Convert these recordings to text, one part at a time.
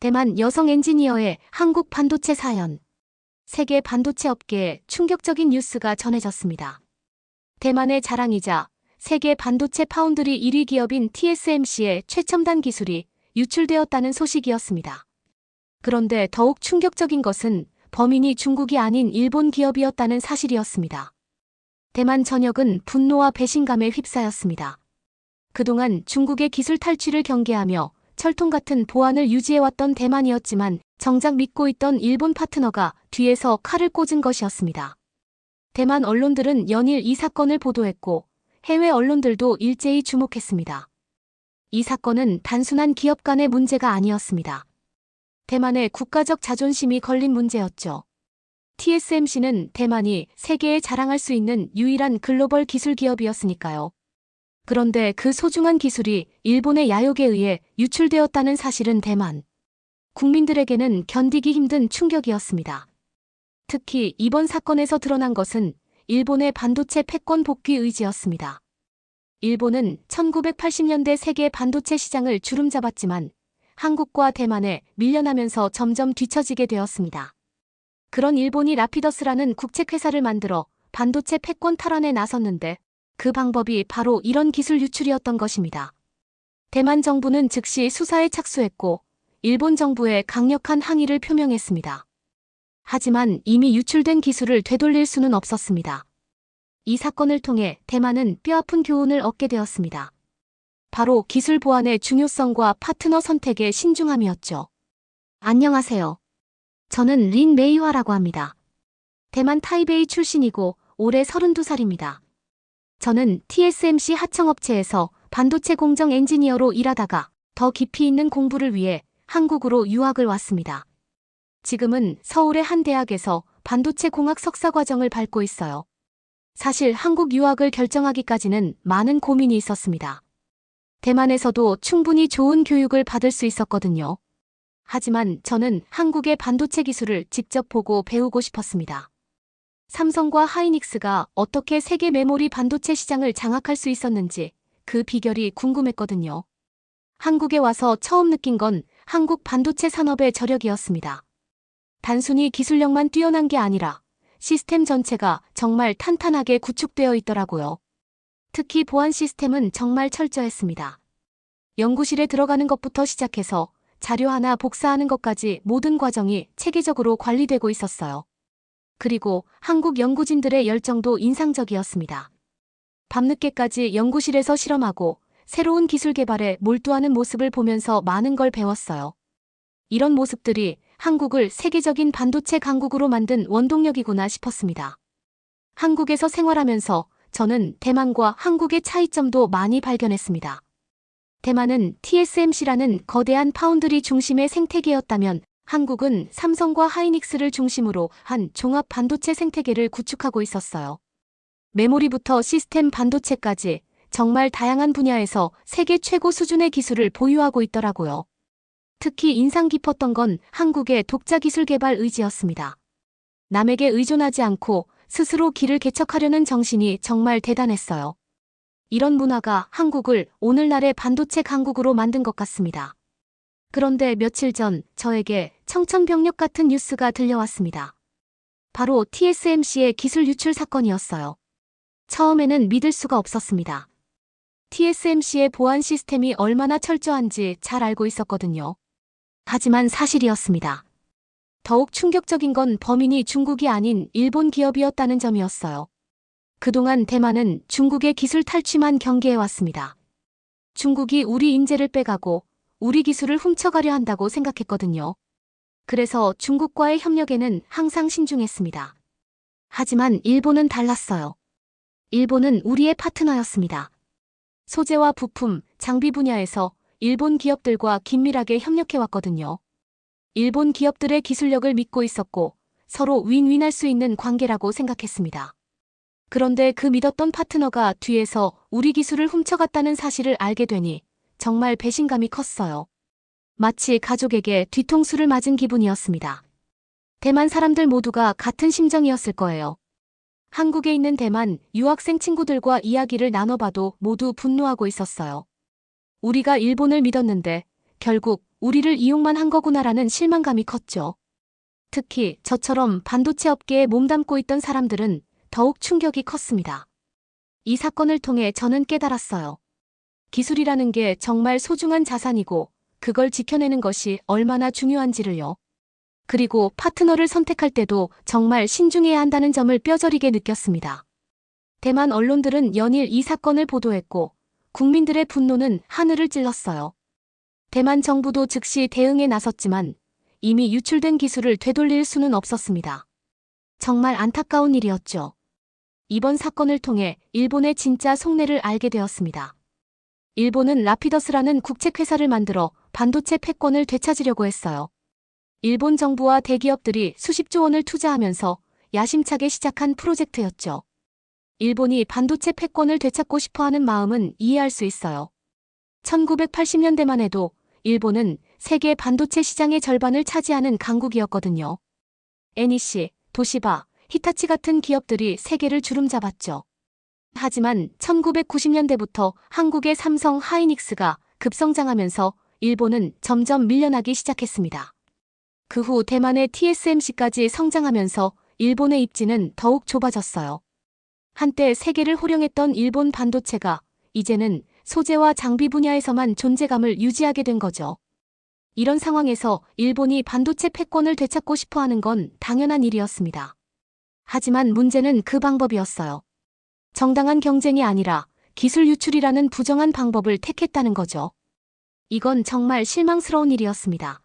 대만 여성 엔지니어의 한국 반도체 사연. 세계 반도체 업계에 충격적인 뉴스가 전해졌습니다. 대만의 자랑이자 세계 반도체 파운드리 1위 기업인 TSMC의 최첨단 기술이 유출되었다는 소식이었습니다. 그런데 더욱 충격적인 것은 범인이 중국이 아닌 일본 기업이었다는 사실이었습니다. 대만 전역은 분노와 배신감에 휩싸였습니다. 그동안 중국의 기술 탈취를 경계하며 철통 같은 보안을 유지해왔던 대만이었지만 정작 믿고 있던 일본 파트너가 뒤에서 칼을 꽂은 것이었습니다. 대만 언론들은 연일 이 사건을 보도했고 해외 언론들도 일제히 주목했습니다. 이 사건은 단순한 기업 간의 문제가 아니었습니다. 대만의 국가적 자존심이 걸린 문제였죠. TSMC는 대만이 세계에 자랑할 수 있는 유일한 글로벌 기술 기업이었으니까요. 그런데 그 소중한 기술이 일본의 야욕에 의해 유출되었다는 사실은 대만 국민들에게는 견디기 힘든 충격이었습니다. 특히 이번 사건에서 드러난 것은 일본의 반도체 패권 복귀 의지였습니다. 일본은 1980년대 세계 반도체 시장을 주름잡았지만 한국과 대만에 밀려나면서 점점 뒤처지게 되었습니다. 그런 일본이 라피더스라는 국책회사를 만들어 반도체 패권 탈환에 나섰는데 그 방법이 바로 이런 기술 유출이었던 것입니다. 대만 정부는 즉시 수사에 착수했고 일본 정부에 강력한 항의를 표명했습니다. 하지만 이미 유출된 기술을 되돌릴 수는 없었습니다. 이 사건을 통해 대만은 뼈아픈 교훈을 얻게 되었습니다. 바로 기술 보안의 중요성과 파트너 선택의 신중함이었죠. 안녕하세요. 저는 린 메이화라고 합니다. 대만 타이베이 출신이고 올해 32살입니다. 저는 TSMC 하청업체에서 반도체 공정 엔지니어로 일하다가 더 깊이 있는 공부를 위해 한국으로 유학을 왔습니다. 지금은 서울의 한 대학에서 반도체 공학 석사 과정을 밟고 있어요. 사실 한국 유학을 결정하기까지는 많은 고민이 있었습니다. 대만에서도 충분히 좋은 교육을 받을 수 있었거든요. 하지만 저는 한국의 반도체 기술을 직접 보고 배우고 싶었습니다. 삼성과 하이닉스가 어떻게 세계 메모리 반도체 시장을 장악할 수 있었는지 그 비결이 궁금했거든요. 한국에 와서 처음 느낀 건 한국 반도체 산업의 저력이었습니다. 단순히 기술력만 뛰어난 게 아니라 시스템 전체가 정말 탄탄하게 구축되어 있더라고요. 특히 보안 시스템은 정말 철저했습니다. 연구실에 들어가는 것부터 시작해서 자료 하나 복사하는 것까지 모든 과정이 체계적으로 관리되고 있었어요. 그리고 한국 연구진들의 열정도 인상적이었습니다. 밤늦게까지 연구실에서 실험하고 새로운 기술 개발에 몰두하는 모습을 보면서 많은 걸 배웠어요. 이런 모습들이 한국을 세계적인 반도체 강국으로 만든 원동력이구나 싶었습니다. 한국에서 생활하면서 저는 대만과 한국의 차이점도 많이 발견했습니다. 대만은 TSMC라는 거대한 파운드리 중심의 생태계였다면 한국은 삼성과 하이닉스를 중심으로 한 종합 반도체 생태계를 구축하고 있었어요. 메모리부터 시스템 반도체까지 정말 다양한 분야에서 세계 최고 수준의 기술을 보유하고 있더라고요. 특히 인상 깊었던 건 한국의 독자 기술 개발 의지였습니다. 남에게 의존하지 않고 스스로 길을 개척하려는 정신이 정말 대단했어요. 이런 문화가 한국을 오늘날의 반도체 강국으로 만든 것 같습니다. 그런데 며칠 전 저에게 청천벽력 같은 뉴스가 들려왔습니다. 바로 TSMC의 기술 유출 사건이었어요. 처음에는 믿을 수가 없었습니다. TSMC의 보안 시스템이 얼마나 철저한지 잘 알고 있었거든요. 하지만 사실이었습니다. 더욱 충격적인 건 범인이 중국이 아닌 일본 기업이었다는 점이었어요. 그동안 대만은 중국의 기술 탈취만 경계해왔습니다. 중국이 우리 인재를 빼가고 우리 기술을 훔쳐가려 한다고 생각했거든요. 그래서 중국과의 협력에는 항상 신중했습니다. 하지만 일본은 달랐어요. 일본은 우리의 파트너였습니다. 소재와 부품, 장비 분야에서 일본 기업들과 긴밀하게 협력해왔거든요. 일본 기업들의 기술력을 믿고 있었고 서로 윈윈할 수 있는 관계라고 생각했습니다. 그런데 그 믿었던 파트너가 뒤에서 우리 기술을 훔쳐갔다는 사실을 알게 되니 정말 배신감이 컸어요. 마치 가족에게 뒤통수를 맞은 기분이었습니다. 대만 사람들 모두가 같은 심정이었을 거예요. 한국에 있는 대만 유학생 친구들과 이야기를 나눠봐도 모두 분노하고 있었어요. 우리가 일본을 믿었는데 결국 우리를 이용만 한 거구나라는 실망감이 컸죠. 특히 저처럼 반도체 업계에 몸담고 있던 사람들은 더욱 충격이 컸습니다. 이 사건을 통해 저는 깨달았어요. 기술이라는 게 정말 소중한 자산이고 그걸 지켜내는 것이 얼마나 중요한지를요. 그리고 파트너를 선택할 때도 정말 신중해야 한다는 점을 뼈저리게 느꼈습니다. 대만 언론들은 연일 이 사건을 보도했고 국민들의 분노는 하늘을 찔렀어요. 대만 정부도 즉시 대응에 나섰지만 이미 유출된 기술을 되돌릴 수는 없었습니다. 정말 안타까운 일이었죠. 이번 사건을 통해 일본의 진짜 속내를 알게 되었습니다. 일본은 라피더스라는 국책회사를 만들어 반도체 패권을 되찾으려고 했어요. 일본 정부와 대기업들이 수십조 원을 투자하면서 야심차게 시작한 프로젝트였죠. 일본이 반도체 패권을 되찾고 싶어하는 마음은 이해할 수 있어요. 1980년대만 해도 일본은 세계 반도체 시장의 절반을 차지하는 강국이었거든요. NEC, 도시바, 히타치 같은 기업들이 세계를 주름잡았죠. 하지만 1990년대부터 한국의 삼성 하이닉스가 급성장하면서 일본은 점점 밀려나기 시작했습니다. 그 후 대만의 TSMC까지 성장하면서 일본의 입지는 더욱 좁아졌어요. 한때 세계를 호령했던 일본 반도체가 이제는 소재와 장비 분야에서만 존재감을 유지하게 된 거죠. 이런 상황에서 일본이 반도체 패권을 되찾고 싶어하는 건 당연한 일이었습니다. 하지만 문제는 그 방법이었어요. 정당한 경쟁이 아니라 기술 유출이라는 부정한 방법을 택했다는 거죠. 이건 정말 실망스러운 일이었습니다.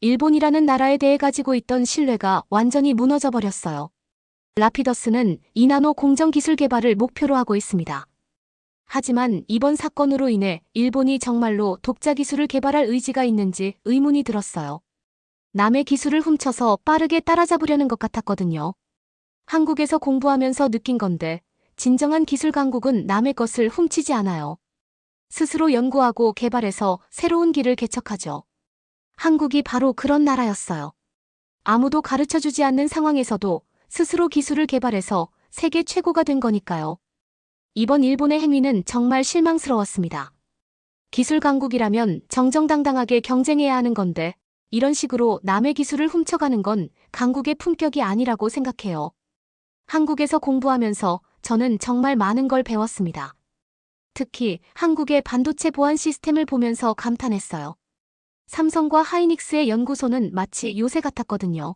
일본이라는 나라에 대해 가지고 있던 신뢰가 완전히 무너져 버렸어요. 라피더스는 이나노 공정 기술 개발을 목표로 하고 있습니다. 하지만 이번 사건으로 인해 일본이 정말로 독자 기술을 개발할 의지가 있는지 의문이 들었어요. 남의 기술을 훔쳐서 빠르게 따라잡으려는 것 같았거든요. 한국에서 공부하면서 느낀 건데 진정한 기술 강국은 남의 것을 훔치지 않아요. 스스로 연구하고 개발해서 새로운 길을 개척하죠. 한국이 바로 그런 나라였어요. 아무도 가르쳐주지 않는 상황에서도 스스로 기술을 개발해서 세계 최고가 된 거니까요. 이번 일본의 행위는 정말 실망스러웠습니다. 기술 강국이라면 정정당당하게 경쟁해야 하는 건데 이런 식으로 남의 기술을 훔쳐가는 건 강국의 품격이 아니라고 생각해요. 한국에서 공부하면서 저는 정말 많은 걸 배웠습니다. 특히 한국의 반도체 보안 시스템을 보면서 감탄했어요. 삼성과 하이닉스의 연구소는 마치 요새 같았거든요.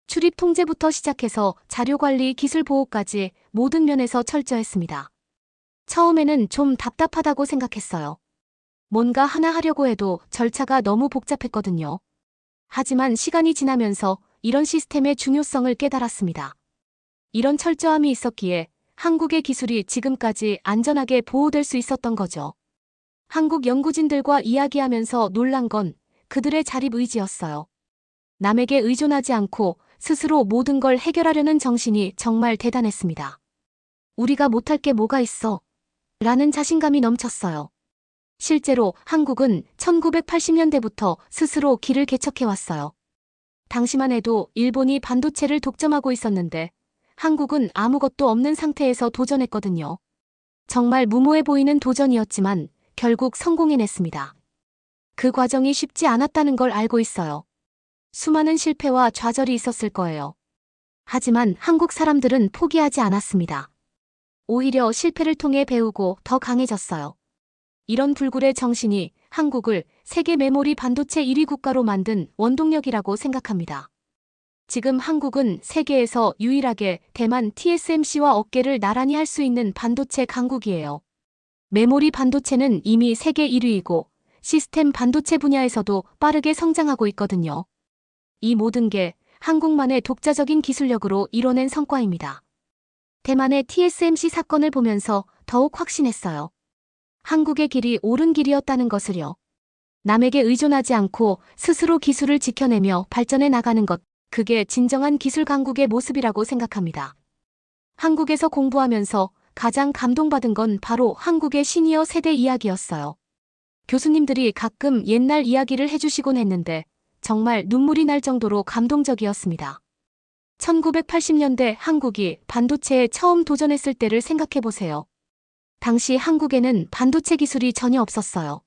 출입 통제부터 시작해서 자료관리, 기술 보호까지 모든 면에서 철저했습니다. 처음에는 좀 답답하다고 생각했어요. 뭔가 하나 하려고 해도 절차가 너무 복잡했거든요. 하지만 시간이 지나면서 이런 시스템의 중요성을 깨달았습니다. 이런 철저함이 있었기에 한국의 기술이 지금까지 안전하게 보호될 수 있었던 거죠. 한국 연구진들과 이야기하면서 놀란 건 그들의 자립 의지였어요. 남에게 의존하지 않고 스스로 모든 걸 해결하려는 정신이 정말 대단했습니다. 우리가 못할 게 뭐가 있어? 라는 자신감이 넘쳤어요. 실제로 한국은 1980년대부터 스스로 길을 개척해왔어요. 당시만 해도 일본이 반도체를 독점하고 있었는데 한국은 아무것도 없는 상태에서 도전했거든요. 정말 무모해 보이는 도전이었지만 결국 성공해냈습니다. 그 과정이 쉽지 않았다는 걸 알고 있어요. 수많은 실패와 좌절이 있었을 거예요. 하지만 한국 사람들은 포기하지 않았습니다. 오히려 실패를 통해 배우고 더 강해졌어요. 이런 불굴의 정신이 한국을 세계 메모리 반도체 1위 국가로 만든 원동력이라고 생각합니다. 지금 한국은 세계에서 유일하게 대만 TSMC와 어깨를 나란히 할 수 있는 반도체 강국이에요. 메모리 반도체는 이미 세계 1위이고 시스템 반도체 분야에서도 빠르게 성장하고 있거든요. 이 모든 게 한국만의 독자적인 기술력으로 이뤄낸 성과입니다. 대만의 TSMC 사건을 보면서 더욱 확신했어요. 한국의 길이 옳은 길이었다는 것을요. 남에게 의존하지 않고 스스로 기술을 지켜내며 발전해 나가는 것, 그게 진정한 기술 강국의 모습이라고 생각합니다. 한국에서 공부하면서 가장 감동받은 건 바로 한국의 시니어 세대 이야기였어요. 교수님들이 가끔 옛날 이야기를 해주시곤 했는데 정말 눈물이 날 정도로 감동적이었습니다. 1980년대 한국이 반도체에 처음 도전했을 때를 생각해보세요. 당시 한국에는 반도체 기술이 전혀 없었어요.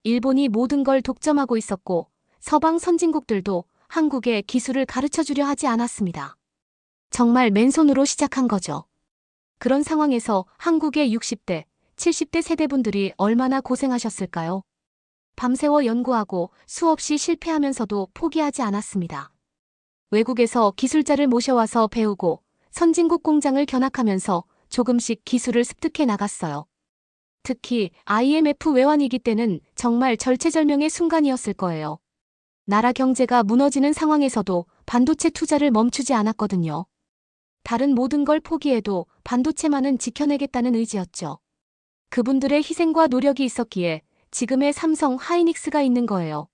일본이 모든 걸 독점하고 있었고 서방 선진국들도 한국에 기술을 가르쳐 주려 하지 않았습니다. 정말 맨손으로 시작한 거죠. 그런 상황에서 한국의 60대, 70대 세대분들이 얼마나 고생하셨을까요? 밤새워 연구하고 수없이 실패하면서도 포기하지 않았습니다. 외국에서 기술자를 모셔와서 배우고 선진국 공장을 견학하면서 조금씩 기술을 습득해 나갔어요. 특히 IMF 외환위기 때는 정말 절체절명의 순간이었을 거예요. 나라 경제가 무너지는 상황에서도 반도체 투자를 멈추지 않았거든요. 다른 모든 걸 포기해도 반도체만은 지켜내겠다는 의지였죠. 그분들의 희생과 노력이 있었기에 지금의 삼성 하이닉스가 있는 거예요.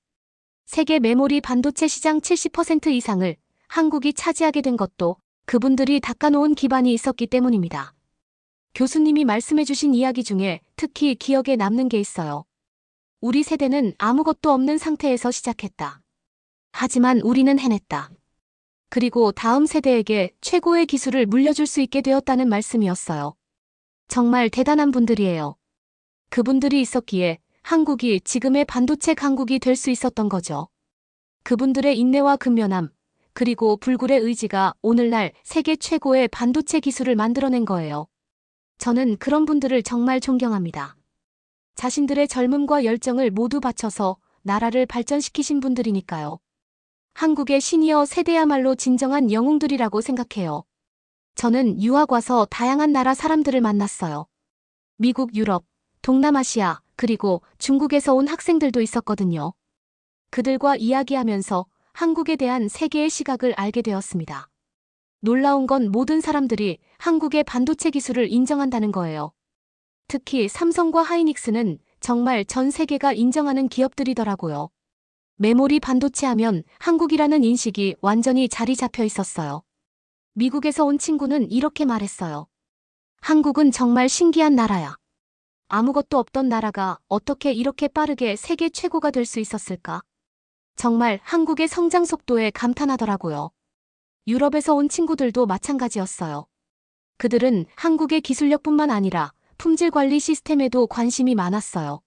세계 메모리 반도체 시장 70% 이상을 한국이 차지하게 된 것도 그분들이 닦아놓은 기반이 있었기 때문입니다. 교수님이 말씀해주신 이야기 중에 특히 기억에 남는 게 있어요. 우리 세대는 아무것도 없는 상태에서 시작했다. 하지만 우리는 해냈다. 그리고 다음 세대에게 최고의 기술을 물려줄 수 있게 되었다는 말씀이었어요. 정말 대단한 분들이에요. 그분들이 있었기에 한국이 지금의 반도체 강국이 될 수 있었던 거죠. 그분들의 인내와 근면함, 그리고 불굴의 의지가 오늘날 세계 최고의 반도체 기술을 만들어낸 거예요. 저는 그런 분들을 정말 존경합니다. 자신들의 젊음과 열정을 모두 바쳐서 나라를 발전시키신 분들이니까요. 한국의 시니어 세대야말로 진정한 영웅들이라고 생각해요. 저는 유학 와서 다양한 나라 사람들을 만났어요. 미국, 유럽, 동남아시아, 그리고 중국에서 온 학생들도 있었거든요. 그들과 이야기하면서 한국에 대한 세계의 시각을 알게 되었습니다. 놀라운 건 모든 사람들이 한국의 반도체 기술을 인정한다는 거예요. 특히 삼성과 하이닉스는 정말 전 세계가 인정하는 기업들이더라고요. 메모리 반도체 하면 한국이라는 인식이 완전히 자리 잡혀 있었어요. 미국에서 온 친구는 이렇게 말했어요. 한국은 정말 신기한 나라야. 아무것도 없던 나라가 어떻게 이렇게 빠르게 세계 최고가 될 수 있었을까? 정말 한국의 성장 속도에 감탄하더라고요. 유럽에서 온 친구들도 마찬가지였어요. 그들은 한국의 기술력뿐만 아니라 품질 관리 시스템에도 관심이 많았어요.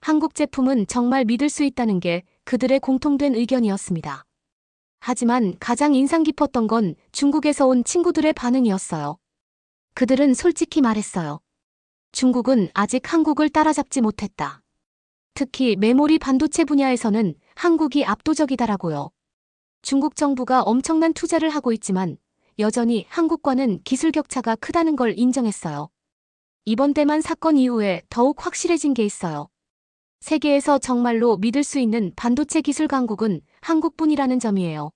한국 제품은 정말 믿을 수 있다는 게 그들의 공통된 의견이었습니다. 하지만 가장 인상 깊었던 건 중국에서 온 친구들의 반응이었어요. 그들은 솔직히 말했어요. 중국은 아직 한국을 따라잡지 못했다. 특히 메모리 반도체 분야에서는 한국이 압도적이다라고요. 중국 정부가 엄청난 투자를 하고 있지만 여전히 한국과는 기술 격차가 크다는 걸 인정했어요. 이번 대만 사건 이후에 더욱 확실해진 게 있어요. 세계에서 정말로 믿을 수 있는 반도체 기술 강국은 한국뿐이라는 점이에요.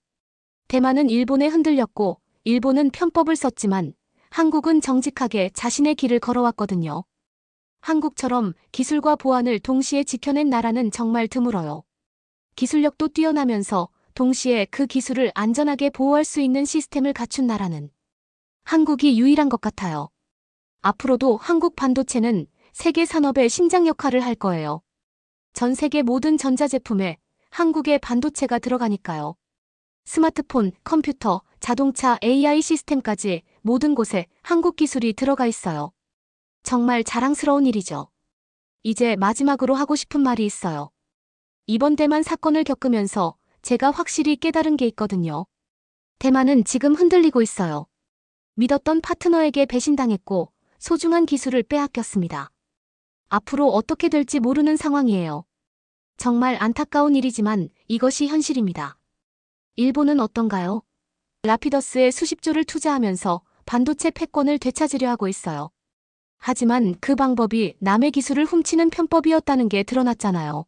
대만은 일본에 흔들렸고 일본은 편법을 썼지만 한국은 정직하게 자신의 길을 걸어왔거든요. 한국처럼 기술과 보안을 동시에 지켜낸 나라는 정말 드물어요. 기술력도 뛰어나면서 동시에 그 기술을 안전하게 보호할 수 있는 시스템을 갖춘 나라는 한국이 유일한 것 같아요. 앞으로도 한국 반도체는 세계 산업의 심장 역할을 할 거예요. 전 세계 모든 전자제품에 한국의 반도체가 들어가니까요. 스마트폰, 컴퓨터, 자동차, AI 시스템까지 모든 곳에 한국 기술이 들어가 있어요. 정말 자랑스러운 일이죠. 이제 마지막으로 하고 싶은 말이 있어요. 이번 대만 사건을 겪으면서 제가 확실히 깨달은 게 있거든요. 대만은 지금 흔들리고 있어요. 믿었던 파트너에게 배신당했고 소중한 기술을 빼앗겼습니다. 앞으로 어떻게 될지 모르는 상황이에요. 정말 안타까운 일이지만 이것이 현실입니다. 일본은 어떤가요? 라피더스에 수십조를 투자하면서 반도체 패권을 되찾으려 하고 있어요. 하지만 그 방법이 남의 기술을 훔치는 편법이었다는 게 드러났잖아요.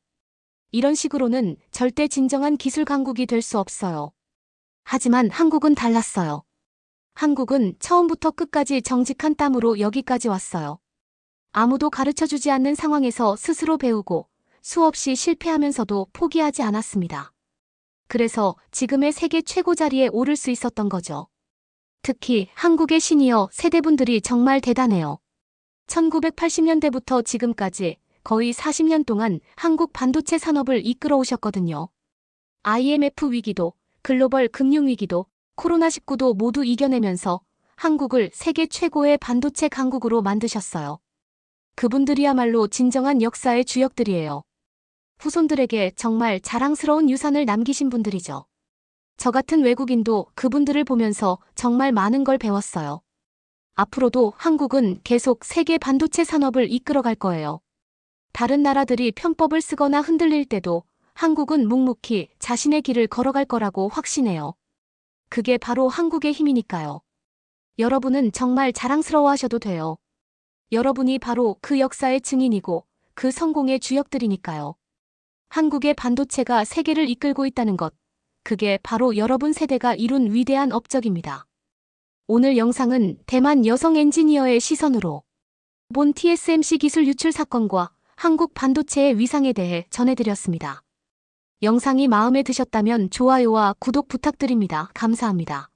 이런 식으로는 절대 진정한 기술 강국이 될 수 없어요. 하지만 한국은 달랐어요. 한국은 처음부터 끝까지 정직한 땀으로 여기까지 왔어요. 아무도 가르쳐주지 않는 상황에서 스스로 배우고 수없이 실패하면서도 포기하지 않았습니다. 그래서 지금의 세계 최고 자리에 오를 수 있었던 거죠. 특히 한국의 시니어 세대분들이 정말 대단해요. 1980년대부터 지금까지 거의 40년 동안 한국 반도체 산업을 이끌어 오셨거든요. IMF 위기도, 글로벌 금융위기도, 코로나19도 모두 이겨내면서 한국을 세계 최고의 반도체 강국으로 만드셨어요. 그분들이야말로 진정한 역사의 주역들이에요. 후손들에게 정말 자랑스러운 유산을 남기신 분들이죠. 저 같은 외국인도 그분들을 보면서 정말 많은 걸 배웠어요. 앞으로도 한국은 계속 세계 반도체 산업을 이끌어갈 거예요. 다른 나라들이 편법을 쓰거나 흔들릴 때도 한국은 묵묵히 자신의 길을 걸어갈 거라고 확신해요. 그게 바로 한국의 힘이니까요. 여러분은 정말 자랑스러워하셔도 돼요. 여러분이 바로 그 역사의 증인이고 그 성공의 주역들이니까요. 한국의 반도체가 세계를 이끌고 있다는 것, 그게 바로 여러분 세대가 이룬 위대한 업적입니다. 오늘 영상은 대만 여성 엔지니어의 시선으로 본 TSMC 기술 유출 사건과 한국 반도체의 위상에 대해 전해드렸습니다. 영상이 마음에 드셨다면 좋아요와 구독 부탁드립니다. 감사합니다.